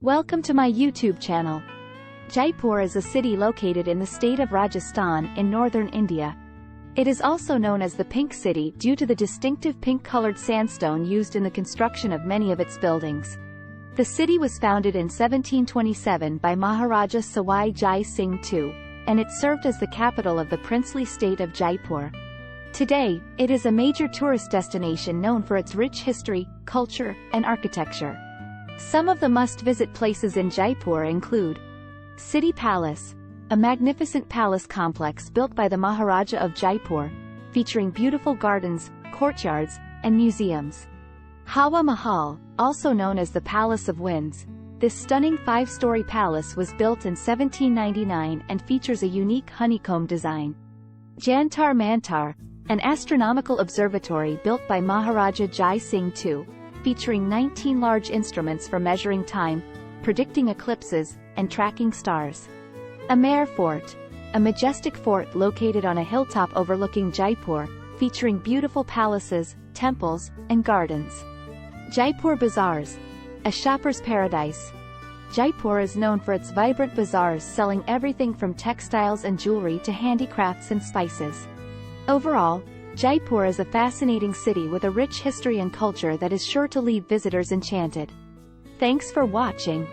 Welcome to my YouTube channel. Jaipur is a city located in the state of Rajasthan in northern India. It is also known as the Pink City due to the distinctive pink-colored sandstone used in the construction of many of its buildings. The city was founded in 1727 by Maharaja Sawai Jai Singh II, and it served as the capital of the princely state of Jaipur. Today, it is a major tourist destination known for its rich history, culture, and architecture. Some of the must-visit places in Jaipur include City Palace, a magnificent palace complex built by the Maharaja of Jaipur, featuring beautiful gardens, courtyards, and museums. Hawa Mahal, also known as the Palace of Winds. This stunning five-story palace was built in 1799 and features a unique honeycomb design. Jantar Mantar, an astronomical observatory built by Maharaja Jai Singh II, featuring 19 large instruments for measuring time, predicting eclipses, and tracking stars. Amer Fort, a majestic fort located on a hilltop overlooking Jaipur, featuring beautiful palaces, temples, and gardens. Jaipur Bazaars, a shopper's paradise. Jaipur is known for its vibrant bazaars selling everything from textiles and jewelry to handicrafts and spices. Overall, Jaipur is a fascinating city with a rich history and culture that is sure to leave visitors enchanted. Thanks for watching.